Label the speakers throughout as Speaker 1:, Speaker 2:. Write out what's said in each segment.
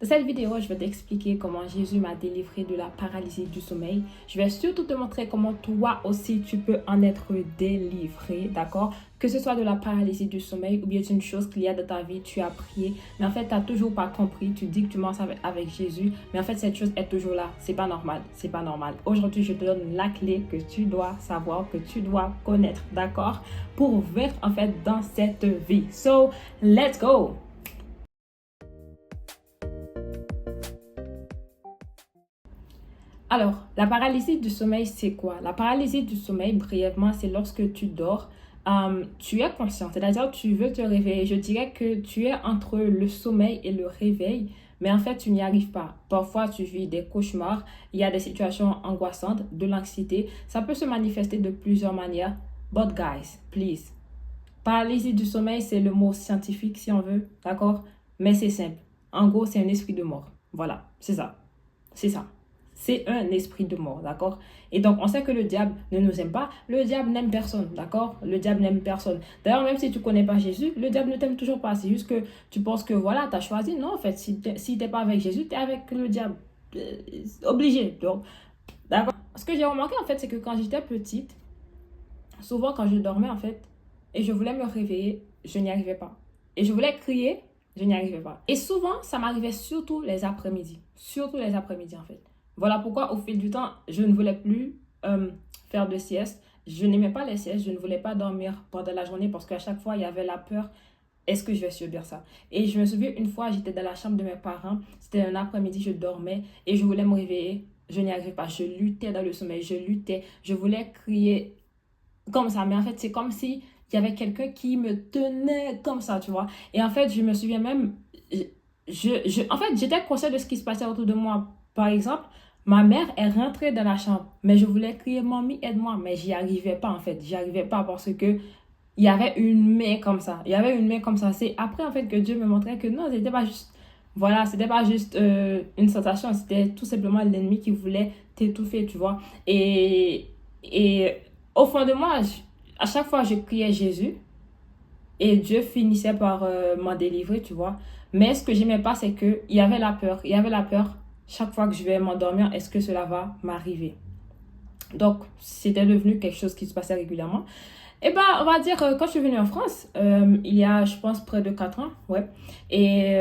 Speaker 1: Dans cette vidéo, je vais t'expliquer comment Jésus m'a délivré de la paralysie du sommeil. Je vais surtout te montrer comment toi aussi tu peux en être délivré, d'accord? Que ce soit de la paralysie du sommeil ou bien une chose qu'il y a dans ta vie, tu as prié, mais en fait, tu n'as toujours pas compris. Tu dis que tu marches avec Jésus, mais en fait, cette chose est toujours là. C'est pas normal, c'est pas normal. Aujourd'hui, je te donne la clé que tu dois savoir, que tu dois connaître, d'accord? Pour vivre en fait dans cette vie. So, let's go! Alors, la paralysie du sommeil, c'est quoi? La paralysie du sommeil, brièvement, c'est lorsque tu dors, tu es conscient, c'est-à-dire tu veux te réveiller. Je dirais que tu es entre le sommeil et le réveil, mais en fait, tu n'y arrives pas. Parfois, tu vis des cauchemars, il y a des situations angoissantes, de l'anxiété. Ça peut se manifester de plusieurs manières. But guys, please, paralysie du sommeil, c'est le mot scientifique si on veut, d'accord? Mais c'est simple. En gros, c'est un esprit de mort. Voilà, c'est ça. C'est ça. C'est un esprit de mort, d'accord? Et donc, on sait que le diable ne nous aime pas. Le diable n'aime personne, d'accord? Le diable n'aime personne. D'ailleurs, même si tu ne connais pas Jésus, le diable ne t'aime toujours pas. C'est juste que tu penses que, voilà, tu as choisi. Non, en fait, si tu n'es pas avec Jésus, tu es avec le diable. Obligé. Donc, d'accord? Ce que j'ai remarqué, en fait, c'est que quand j'étais petite, souvent quand je dormais, en fait, et je voulais me réveiller, je n'y arrivais pas. Et je voulais crier, je n'y arrivais pas. Et souvent, ça m'arrivait surtout les après-midi. Surtout les après-midi, en fait. Voilà pourquoi, au fil du temps, je ne voulais plus faire de sieste. Je n'aimais pas les siestes. Je ne voulais pas dormir pendant la journée parce qu'à chaque fois, il y avait la peur. Est-ce que je vais subir ça? Et je me souviens, une fois, j'étais dans la chambre de mes parents. C'était un après-midi, je dormais et je voulais me réveiller. Je n'y arrivais pas. Je luttais dans le sommeil. Je luttais. Je voulais crier comme ça. Mais en fait, c'est comme si il y avait quelqu'un qui me tenait comme ça, tu vois. Et en fait, je me souviens même, en fait, j'étais consciente de ce qui se passait autour de moi. Par exemple, ma mère est rentrée dans la chambre, mais je voulais crier, Mamie, aide-moi. Mais j'y arrivais pas, en fait. J'y arrivais pas parce que il y avait une main comme ça. Il y avait une main comme ça. C'est après, en fait, que Dieu me montrait que non, c'était pas juste, voilà, c'était pas juste une sensation. C'était tout simplement l'ennemi qui voulait t'étouffer, tu vois. Et au fond de moi, à chaque fois, je criais Jésus et Dieu finissait par m'en délivrer, tu vois. Mais ce que j'aimais pas, c'est qu'il y avait la peur. Il y avait la peur chaque fois que je vais m'endormir, est-ce que cela va m'arriver? Donc, c'était devenu quelque chose qui se passait régulièrement. Et ben, on va dire, quand je suis venue en France, il y a, je pense, près de 4 ans, ouais. Et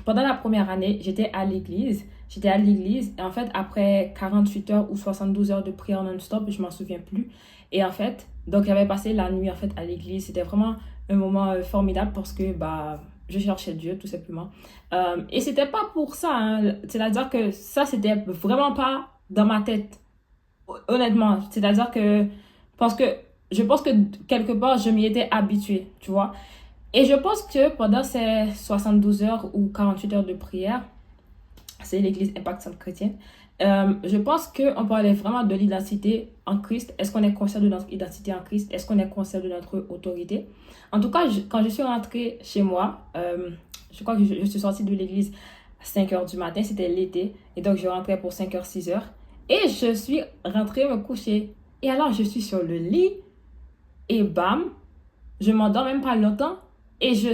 Speaker 1: pendant la première année, j'étais à l'église. J'étais à l'église et en fait, après 48 heures ou 72 heures de prière non-stop, je m'en souviens plus. Et en fait, donc j'avais passé la nuit en fait à l'église. C'était vraiment un moment formidable parce que bah, je cherchais Dieu tout simplement. Et c'était pas pour ça, hein. C'est-à-dire que ça, c'était vraiment pas dans ma tête, honnêtement. C'est-à-dire que, parce que je pense que quelque part, je m'y étais habituée, tu vois. Et je pense que pendant ces 72 heures ou 48 heures de prière, c'est l'église Impact Centre Chrétienne, je pense qu'on parlait vraiment de l'identité en Christ. Est-ce qu'on est conscient de notre identité en Christ? Est-ce qu'on est conscient de notre autorité? En tout cas, quand je suis rentrée chez moi, je crois que je suis sortie de l'église à 5 heures du matin, c'était l'été. Et donc, je rentrais pour 5 heures, 6 heures. Et je suis rentrée me coucher. Et alors, je suis sur le lit et bam, je m'endors même pas longtemps. Et je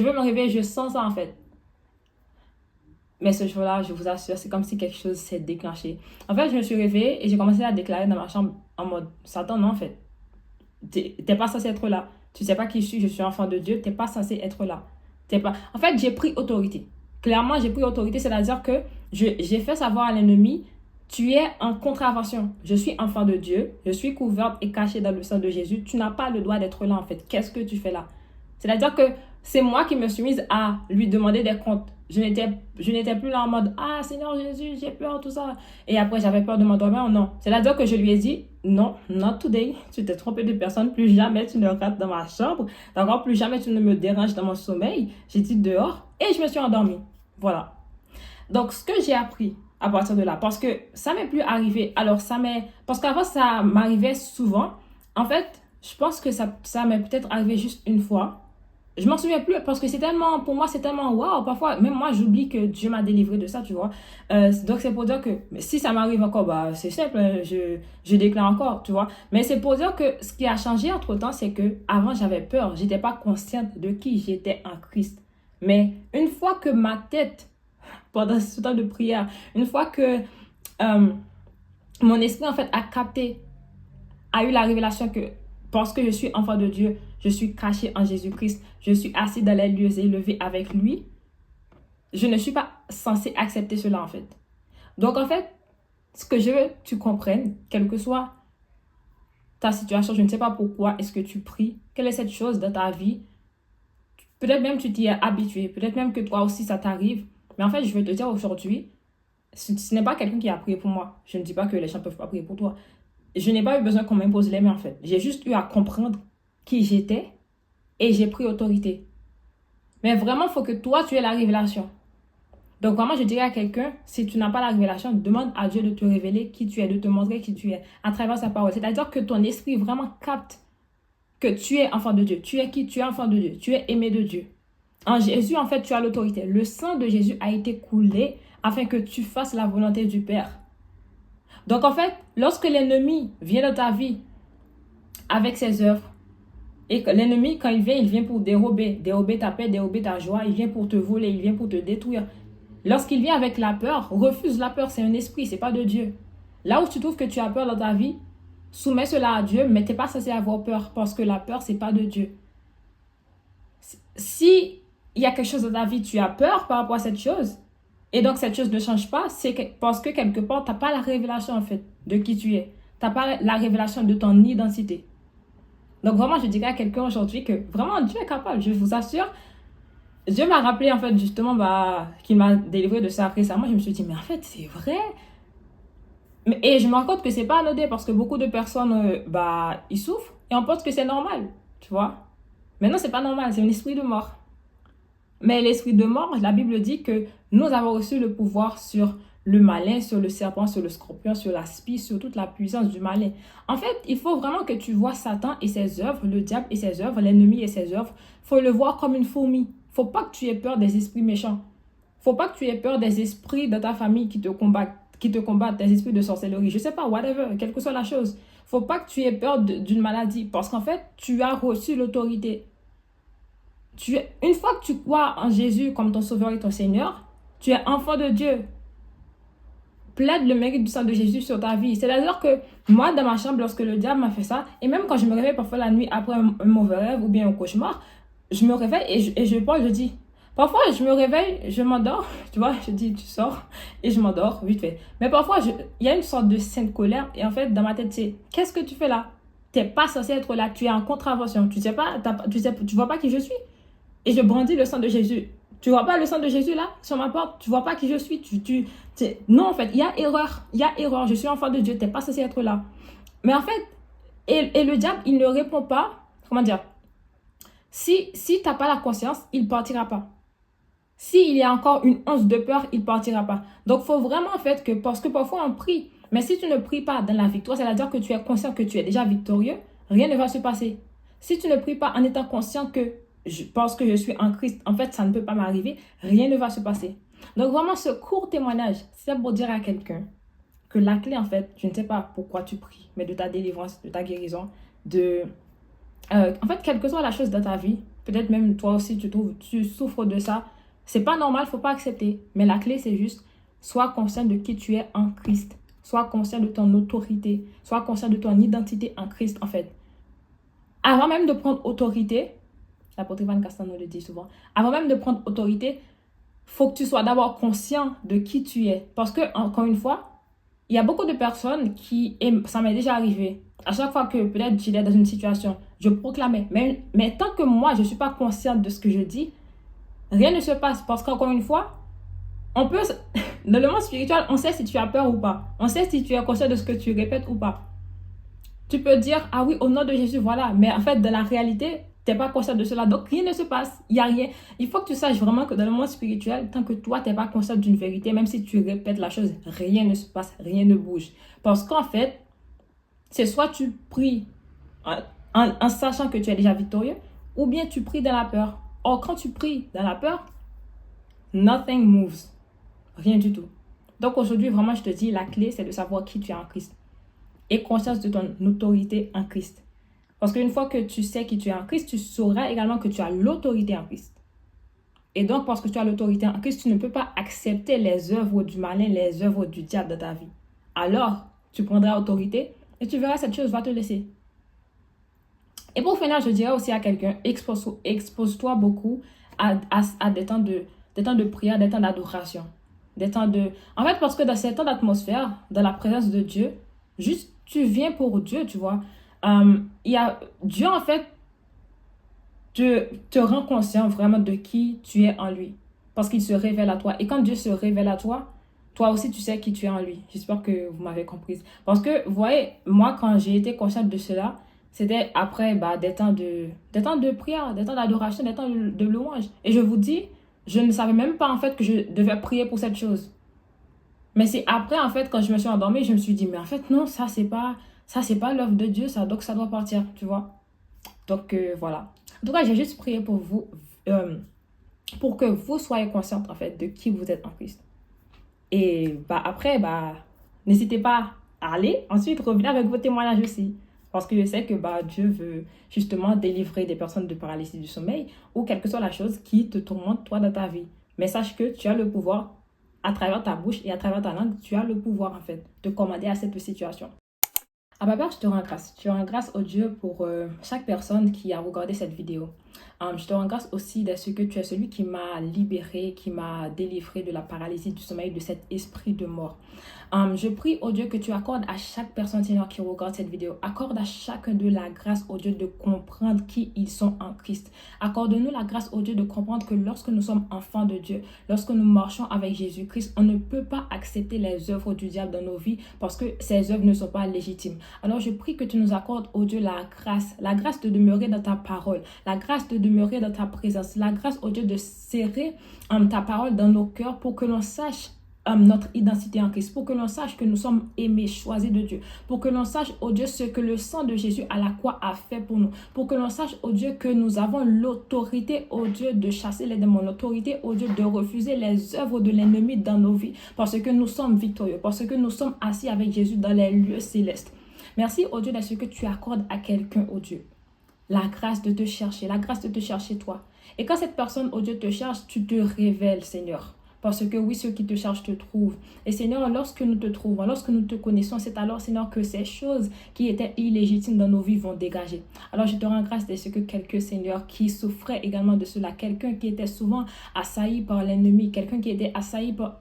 Speaker 1: vais me réveiller, je sens ça en fait. Mais ce jour-là, je vous assure, c'est comme si quelque chose s'est déclenché. En fait, je me suis réveillée et j'ai commencé à déclarer dans ma chambre en mode Satan, non, en fait. T'es pas censé être là. Tu sais pas qui je suis enfant de Dieu, t'es pas censé être là. T'es pas... En fait, j'ai pris autorité. Clairement, j'ai pris autorité, c'est-à-dire que j'ai fait savoir à l'ennemi, tu es en contravention. Je suis enfant de Dieu, je suis couverte et cachée dans le sang de Jésus. Tu n'as pas le droit d'être là, en fait. Qu'est-ce que tu fais là? C'est-à-dire que c'est moi qui me suis mise à lui demander des comptes. Je n'étais plus là en mode, ah Seigneur Jésus, j'ai peur, tout ça. Et après, j'avais peur de m'endormir. Non. C'est-à-dire que je lui ai dit, non, not today. Tu t'es trompé de personne. Plus jamais tu ne rentres dans ma chambre. D'accord, plus jamais tu ne me déranges dans mon sommeil. J'ai dit dehors et je me suis endormie. Voilà. Donc, ce que j'ai appris à partir de là, parce que ça m'est plus arrivé. Alors, parce qu'avant, ça m'arrivait souvent. En fait, je pense que ça m'est peut-être arrivé juste une fois. Je m'en souviens plus parce que c'est tellement, pour moi, c'est tellement waouh. Parfois, même moi, j'oublie que Dieu m'a délivré de ça, tu vois. Donc, c'est pour dire que si ça m'arrive encore, bah, c'est simple, hein, je déclare encore, tu vois. Mais c'est pour dire que ce qui a changé entre temps, c'est que avant j'avais peur. J'étais pas consciente de qui j'étais en Christ. Mais une fois que ma tête pendant ce temps de prière. Une fois que mon esprit, en fait, a capté, a eu la révélation que parce que je suis enfant de Dieu, je suis caché en Jésus-Christ, je suis assis dans les lieux élevés avec lui, je ne suis pas censé accepter cela, en fait. Donc, en fait, ce que je veux que tu comprennes, quelle que soit ta situation, je ne sais pas pourquoi est-ce que tu pries, quelle est cette chose dans ta vie, peut-être même tu t'y es habitué, peut-être même que toi aussi ça t'arrive, mais en fait, je veux te dire aujourd'hui, ce n'est pas quelqu'un qui a prié pour moi. Je ne dis pas que les gens ne peuvent pas prier pour toi. Je n'ai pas eu besoin qu'on m'impose les mains, en fait. J'ai juste eu à comprendre qui j'étais et j'ai pris autorité. Mais vraiment, il faut que toi, tu aies la révélation. Donc vraiment, je dirais à quelqu'un, si tu n'as pas la révélation, demande à Dieu de te révéler qui tu es, de te montrer qui tu es à travers sa parole. C'est-à-dire que ton esprit vraiment capte que tu es enfant de Dieu. Tu es qui? Tu es enfant de Dieu. Tu es aimé de Dieu. En Jésus, en fait, tu as l'autorité. Le sang de Jésus a été coulé afin que tu fasses la volonté du Père. Donc en fait, lorsque l'ennemi vient dans ta vie avec ses œuvres, et que l'ennemi, quand il vient pour dérober ta paix, dérober ta joie, il vient pour te voler, il vient pour te détruire. Lorsqu'il vient avec la peur, refuse la peur, c'est un esprit, c'est pas de Dieu. Là où tu trouves que tu as peur dans ta vie, soumets cela à Dieu, mais tu n'es pas censé avoir peur parce que la peur, c'est pas de Dieu. Si il y a quelque chose dans ta vie, tu as peur par rapport à cette chose, et donc cette chose ne change pas, c'est parce que quelque part, tu n'as pas la révélation en fait de qui tu es. Tu n'as pas la révélation de ton identité. Donc vraiment, je dirais à quelqu'un aujourd'hui que vraiment Dieu est capable, je vous assure. Dieu m'a rappelé en fait justement qu'il m'a délivré de ça récemment. Je me suis dit, mais en fait, c'est vrai. Et je me rends compte que c'est pas anodin parce que beaucoup de personnes, ils souffrent et on pense que c'est normal, tu vois. Mais non, c'est pas normal, c'est un esprit de mort. Mais l'esprit de mort, la Bible dit que nous avons reçu le pouvoir sur le malin, sur le serpent, sur le scorpion, sur la spie, sur toute la puissance du malin. En fait, il faut vraiment que tu vois Satan et ses œuvres, le diable et ses œuvres, l'ennemi et ses œuvres. Il faut le voir comme une fourmi. Il ne faut pas que tu aies peur des esprits méchants. Il ne faut pas que tu aies peur des esprits de ta famille qui te combattent, des esprits de sorcellerie. Je ne sais pas, whatever, quelle que soit la chose. Il ne faut pas que tu aies peur d'une maladie parce qu'en fait, tu as reçu l'autorité. Une fois que tu crois en Jésus comme ton sauveur et ton Seigneur, tu es enfant de Dieu. Plaide le mérite du sang de Jésus sur ta vie. C'est-à-dire que moi, dans ma chambre, lorsque le diable m'a fait ça, et même quand je me réveille parfois la nuit après un mauvais rêve ou bien un cauchemar, je me réveille et je pense, je dis, parfois je me réveille, je m'endors, tu vois, je dis, tu sors, et je m'endors vite fait. Mais parfois, il y a une sorte de sainte colère, et en fait, dans ma tête, c'est, qu'est-ce que tu fais là? Tu n'es pas censé être là, tu es en contravention, tu vois pas qui je suis. Et je brandis le sang de Jésus. Tu vois pas le sang de Jésus là, sur ma porte? Tu vois pas qui je suis? Non, en fait, il y a erreur. Il y a erreur. Je suis enfant de Dieu. Tu n'es pas censé être là. Mais en fait, et le diable, il ne répond pas. Comment dire? Si tu n'as pas la conscience, il ne partira pas. S'il y a encore une once de peur, il ne partira pas. Donc, il faut vraiment, en fait, parce que parfois on prie. Mais si tu ne pries pas dans la victoire, c'est-à-dire que tu es conscient que tu es déjà victorieux, rien ne va se passer. Si tu ne pries pas en étant conscient que parce que je suis en Christ, en fait, ça ne peut pas m'arriver, rien ne va se passer. Donc vraiment, ce court témoignage, c'est pour dire à quelqu'un que la clé, en fait, je ne sais pas pourquoi tu pries, mais de ta délivrance, de ta guérison, en fait, quelle que soit la chose dans ta vie, peut-être même toi aussi, tu souffres de ça, c'est pas normal, il ne faut pas accepter. Mais la clé, c'est juste, sois conscient de qui tu es en Christ. Sois conscient de ton autorité. Sois conscient de ton identité en Christ, en fait. Avant même de prendre autorité, l'apôtre Van Castano le dit souvent, avant même de prendre autorité, il faut que tu sois d'abord conscient de qui tu es. Parce que, encore une fois, il y a beaucoup de personnes et ça m'est déjà arrivé, à chaque fois que peut-être j'étais dans une situation, je proclamais. Mais tant que moi, je ne suis pas consciente de ce que je dis, rien ne se passe. Parce qu'encore une fois, dans le monde spirituel, on sait si tu as peur ou pas. On sait si tu es conscient de ce que tu répètes ou pas. Tu peux dire, ah oui, au nom de Jésus, voilà. Mais en fait, dans la réalité, tu n'es pas conscient de cela. Donc, rien ne se passe. Il n'y a rien. Il faut que tu saches vraiment que dans le monde spirituel, tant que toi, tu n'es pas conscient d'une vérité, même si tu répètes la chose, rien ne se passe, rien ne bouge. Parce qu'en fait, c'est soit tu pries en sachant que tu es déjà victorieux, ou bien tu pries dans la peur. Or, quand tu pries dans la peur, nothing moves. Rien du tout. Donc, aujourd'hui, vraiment, je te dis, la clé, c'est de savoir qui tu es en Christ. Et conscience de ton autorité en Christ. Parce qu'une fois que tu sais qui tu es en Christ, tu sauras également que tu as l'autorité en Christ. Et donc, parce que tu as l'autorité en Christ, tu ne peux pas accepter les œuvres du malin, les œuvres du diable dans ta vie. Alors, tu prendras autorité et tu verras cette chose va te laisser. Et pour finir, je dirais aussi à quelqu'un, expose-toi beaucoup à des temps de prière, des temps d'adoration. Des temps de... En fait, parce que dans ces temps d'atmosphère, dans la présence de Dieu, juste tu viens pour Dieu, tu vois. Dieu, en fait, te rend conscient vraiment de qui tu es en lui. Parce qu'il se révèle à toi. Et quand Dieu se révèle à toi, toi aussi tu sais qui tu es en lui. J'espère que vous m'avez comprise. Parce que, vous voyez, moi, quand j'ai été consciente de cela, c'était après des temps de prière, des temps d'adoration, des temps de louange. Et je vous dis, je ne savais même pas en fait que je devais prier pour cette chose. Mais c'est après, en fait, quand je me suis endormie, je me suis dit, mais en fait, non, ça, c'est pas l'œuvre de Dieu, ça, donc ça doit partir, tu vois. Donc, voilà. En tout cas, j'ai juste prié pour vous, pour que vous soyez consciente, en fait, de qui vous êtes en Christ. Et après, n'hésitez pas à aller. Ensuite, revenir avec vos témoignages aussi. Parce que je sais que Dieu veut justement délivrer des personnes de paralysie du sommeil ou quelle que soit la chose qui te tourmente, toi, dans ta vie. Mais sache que tu as le pouvoir, à travers ta bouche et à travers ta langue, tu as le pouvoir, en fait, de commander à cette situation. Ah Père, je te rends grâce. Je te rends grâce au Dieu pour chaque personne qui a regardé cette vidéo. Je te rends grâce aussi de ce que tu es celui qui m'a libéré, qui m'a délivré de la paralysie du sommeil, de cet esprit de mort. Je prie au Dieu que tu accordes à chaque personne, Seigneur, qui regarde cette vidéo. Accorde à chacun de la grâce au Dieu de comprendre qui ils sont en Christ. Accorde-nous la grâce au Dieu de comprendre que lorsque nous sommes enfants de Dieu, lorsque nous marchons avec Jésus-Christ, on ne peut pas accepter les œuvres du diable dans nos vies parce que ces œuvres ne sont pas légitimes. Alors je prie que tu nous accordes, au Dieu, la grâce de demeurer dans ta parole, la grâce de demeurer dans ta présence, la grâce, au Dieu, de serrer ta parole dans nos cœurs pour que l'on sache notre identité en Christ, pour que l'on sache que nous sommes aimés, choisis de Dieu, pour que l'on sache, oh Dieu, ce que le sang de Jésus à la croix a fait pour nous, pour que l'on sache, oh Dieu, que nous avons l'autorité, oh Dieu, de chasser les démons, l'autorité, oh Dieu, de refuser les œuvres de l'ennemi dans nos vies, parce que nous sommes victorieux, parce que nous sommes assis avec Jésus dans les lieux célestes. Merci, oh Dieu, de ce que tu accordes à quelqu'un, oh Dieu, la grâce de te chercher, la grâce de te chercher toi. Et quand cette personne, oh Dieu, te cherche, tu te révèles, Seigneur. Parce que oui, ceux qui te cherchent te trouvent. Et Seigneur, lorsque nous te trouvons, lorsque nous te connaissons, c'est alors, Seigneur, que ces choses qui étaient illégitimes dans nos vies vont dégager. Alors, je te rends grâce de ce que quelqu'un, Seigneur, qui souffrait également de cela, quelqu'un qui était souvent assailli par l'ennemi, quelqu'un qui était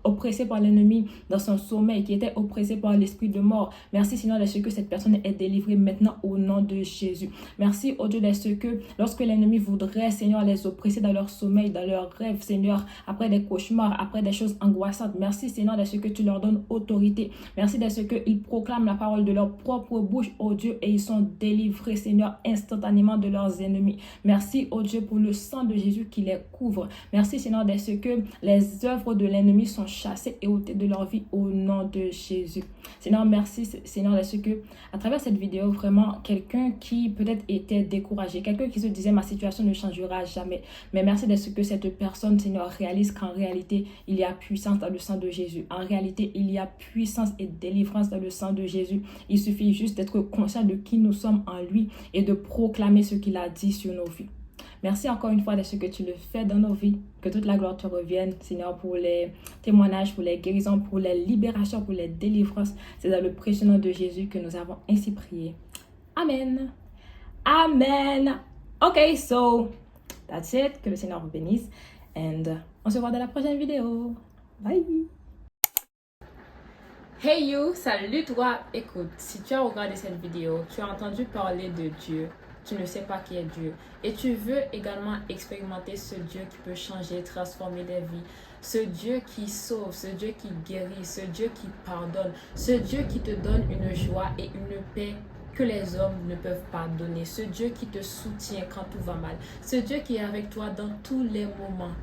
Speaker 1: oppressé par l'ennemi dans son sommeil, qui était oppressé par l'esprit de mort. Merci, Seigneur, de ce que cette personne est délivrée maintenant au nom de Jésus. Merci, oh Dieu, de ce que lorsque l'ennemi voudrait, Seigneur, les oppresser dans leur sommeil, dans leurs rêves, Seigneur, après des cauchemars, après des choses angoissantes. Merci, Seigneur, de ce que tu leur donnes autorité. Merci de ce qu'ils proclament la parole de leur propre bouche, oh Dieu, et ils sont délivrés, Seigneur, instantanément de leurs ennemis. Merci, oh Dieu, pour le sang de Jésus qui les couvre. Merci, Seigneur, de ce que les œuvres de l'ennemi sont chassées et ôtées de leur vie au nom de Jésus. Seigneur, merci, Seigneur, de ce que, à travers cette vidéo, vraiment, quelqu'un qui peut-être était découragé, quelqu'un qui se disait, ma situation ne changera jamais. Mais merci de ce que cette personne, Seigneur, réalise qu'en réalité, il y a puissance dans le sang de Jésus. En réalité, il y a puissance et délivrance dans le sang de Jésus. Il suffit juste d'être conscient de qui nous sommes en lui et de proclamer ce qu'il a dit sur nos vies. Merci encore une fois de ce que tu le fais dans nos vies. Que toute la gloire te revienne, Seigneur, pour les témoignages, pour les guérisons, pour les libérations, pour les délivrances. C'est dans le précieux nom de Jésus que nous avons ainsi prié. Amen. Amen. Ok, so that's it. Que le Seigneur vous bénisse. And on se voit dans la prochaine vidéo. Bye. Hey you, salut toi. Écoute, si tu as regardé cette vidéo, tu as entendu parler de Dieu. Tu ne sais pas qui est Dieu. Et tu veux également expérimenter ce Dieu qui peut changer, transformer des vies. Ce Dieu qui sauve, ce Dieu qui guérit, ce Dieu qui pardonne. Ce Dieu qui te donne une joie et une paix que les hommes ne peuvent pas donner. Ce Dieu qui te soutient quand tout va mal. Ce Dieu qui est avec toi dans tous les moments.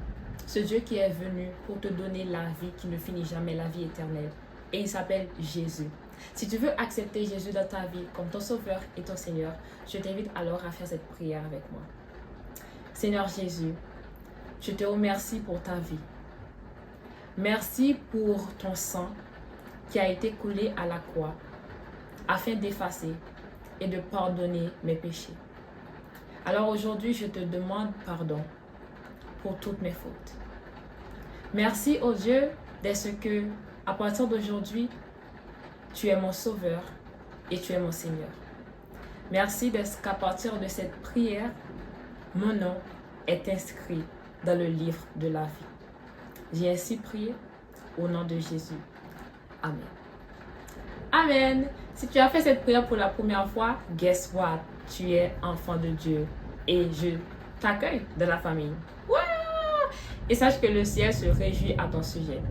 Speaker 1: Ce Dieu qui est venu pour te donner la vie qui ne finit jamais, la vie éternelle. Et il s'appelle Jésus. Si tu veux accepter Jésus dans ta vie comme ton sauveur et ton Seigneur, je t'invite alors à faire cette prière avec moi. Seigneur Jésus, je te remercie pour ta vie. Merci pour ton sang qui a été coulé à la croix afin d'effacer et de pardonner mes péchés. Alors aujourd'hui, je te demande pardon
Speaker 2: pour toutes mes fautes. Merci, oh Dieu, d'être que, à partir d'aujourd'hui, tu es mon sauveur et tu es mon Seigneur. Merci d'être qu'à partir de cette prière, mon nom est inscrit dans le livre de la vie. J'ai ainsi prié au nom de Jésus. Amen. Amen. Si tu as fait cette prière pour la première fois, guess what? Tu es enfant de Dieu et je t'accueille dans la famille. Wow! Et sache que le ciel se réjouit à ton sujet.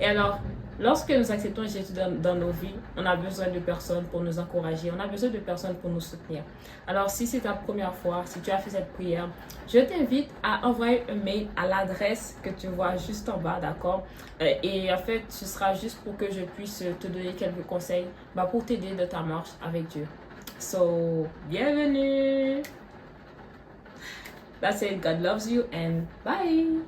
Speaker 2: Et alors, lorsque nous acceptons Jésus dans nos vies, on a besoin de personnes pour nous encourager, on a besoin de personnes pour nous soutenir. Alors, si c'est ta première fois, si tu as fait cette prière, je t'invite à envoyer un mail à l'adresse que tu vois juste en bas, d'accord? Et en fait, ce sera juste pour que je puisse te donner quelques conseils pour t'aider dans ta marche avec Dieu. So, bienvenue! That's it. God loves you and bye!